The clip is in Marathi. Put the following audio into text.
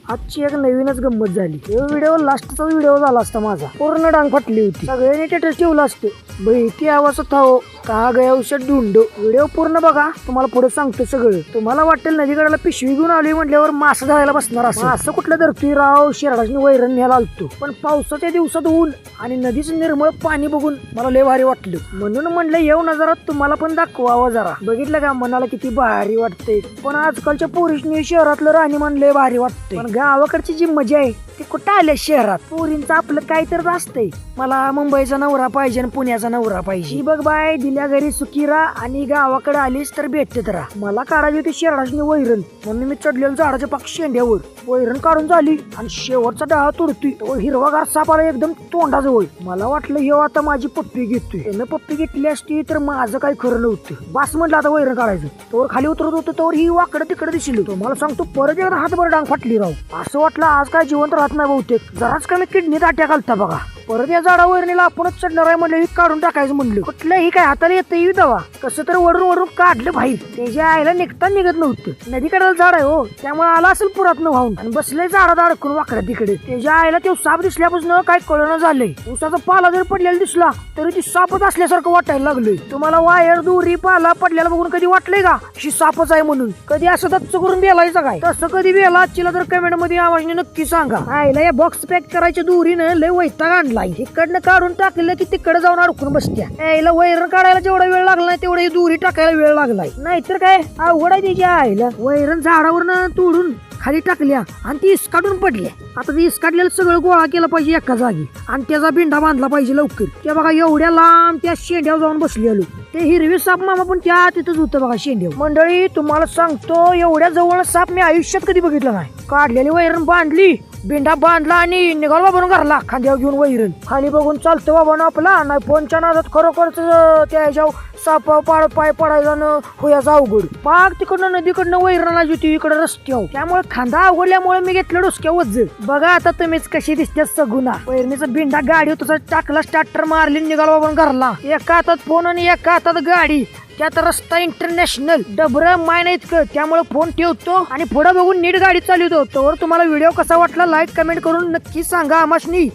आजची एक नवीनच गंमत झाली. व्हिडिओ लास्टचा व्हिडिओ झाला असता माझा. पूर्ण डांग फाटली होती. सगळ्यांनी टेटस ठेवलं असतं. बैठी आवाज थाओ कहा गया औषध ढूंढो. व्हिडिओ पूर्ण बघा, तुम्हाला पुढे सांगतो सगळं. तुम्हाला वाटेल नदीकडेला पिशवी घेऊन आली म्हटल्यावर मासा धरायला बसणार असं कुठलं धरतोय राव. शिराडाची वैरण न्यायला आलतो, पण पावसाच्या दिवसात ऊन आणि नदीचं निर्मळ पाणी बघून मला लय भारी वाटलं. म्हणून म्हणलं येऊ नजरा तुम्हाला पण दाखवावं जरा. बघितलं का मनाला किती भारी वाटतंय. पण आजकालच्या पोरीसनी शहरातलं राहणीमान लय भारी वाटतंय. पण गावाकडची जी मजा आहे ती कुठं आल्या शहरात. पोरींचं आपलं काय तर असतंय. मला मुंबईचा नवरा पाहिजे आणि पुण्याचा नवरा पाहिजे. ही बघ बाय, दिल्या घरी सुखी राहा आणि गावाकडे आलीस तर भेटत राहा. मला काढायची होती शहराची वैरण, म्हणून मी चढलेलो झाडाच्या पाक शेंड्यावर. वैरण काढून झाली आणि शेवटचा डाळा तोडतोय तो हिरवागार साप आला एकदम तोंडाजवळ. मला वाटलं हे आता माझी पप्पी घेतोय. त्यानं पप्पी घेतली असती तर माझं काही खरं नव्हतं. बास म्हटलं आता वैरण काढायचं. तोवर खाली उतरत होतं तोवर ही वाकडं तिकडे दिसली. तो मला सांगतो परत एकदा हातभर डांग फाटली राव. असं वाटलं आज काय जिवंत राहत नाही बहुतेक. जराच कमी किडनीत अटॅक आलता बघा. परत या झाडावरणीला आपणच चढणार आहे म्हणलं, काढून टाकायचं म्हणलं. कुठलंही काय हाताला येतं दवा. कसं तर वडून वडून काढलं बाहेर. त्याच्या आईला निघता निघत नव्हतं. नदीकडेला झाड आहे हो, त्यामुळे आला असेल पुरात न वाहून आणि बसलंय झाडात अडकून वाकडा तिकडे. त्याच्या आईला तो साप दिसल्यापासून काय कळणं झालंय. उसाचा पाला जर पडलेला दिसला तरी ती सापच असल्यासारखं वाटायला लागलंय. तुम्हाला वायर दोरी पाला पडलेला बघून कधी वाटलंय का ही सापच आहे म्हणून? कधी असं दच्च करून बेलायचं काय? तसं कधी बेला आजचीला तर कमेंट मध्ये आवाजने नक्की सांगा. आईला या बॉक्स पॅक करायच्या दोरीनं लय वैताग आणला. इकडनं काढून टाकलं की तिकडे जाऊन अडकून बसत्या. यायला वैरण काढायला जेवढा वेळ लागला नाही तेवढा ही दोरी टाकायला वेळ लागलाय. नाहीतर काय अवघड आहे त्याच्या आईला. वैरण झाडावरनं तोडून खाली टाकल्या आणि ती इसकाटून पडल्या. आता ती इसकाटलेलं सगळं गोळा केलं पाहिजे एका जागी आणि त्याचा बिंडा बांधला पाहिजे लवकर. त्या बघा एवढ्या लांब त्या शेंड्यावर जाऊन बसली आलो. ते हिरवी साप मामा पण त्या तिथंच होतं बघा शेंड्यावर. मंडळी तुम्हाला सांगतो एवढ्या जवळ साप मी आयुष्यात कधी बघितलं नाही. काढलेली वैरण बांधली, बिंडा बांधला आणि निघाल बाबा घरला खांद्यावर घेऊन वैरण. खाली बघून चालतो बाबा आपला नाही. फोनच्या नादात खरोखरच त्या ह्याच्यावर साप पाय पडायचा न होयाचा अवघड. पाक तिकडनं नदीकडनं वैरणला होती इकडे रस्त्यावर. त्यामुळे खांदा अवघडल्यामुळे मी घेतलं डोसक्या वज्ज. बघा आता तुम्हीच कशी दिसते सगुना. वैरणीचा बिंडा गाडी तसा टाकला, स्टार्टर मारली, निघाल बाबा घरला. एका हातात फोन आणि एका हातात गाडी. त्यात रस्ता इंटरनॅशनल डबर मायना इतकं. त्यामुळे फोन ठेवतो आणि पुढे बघून नीट गाडी चालवतो. तर तुम्हाला व्हिडिओ कसा वाटला लाईक कमेंट करून नक्की सांगा आमासनी.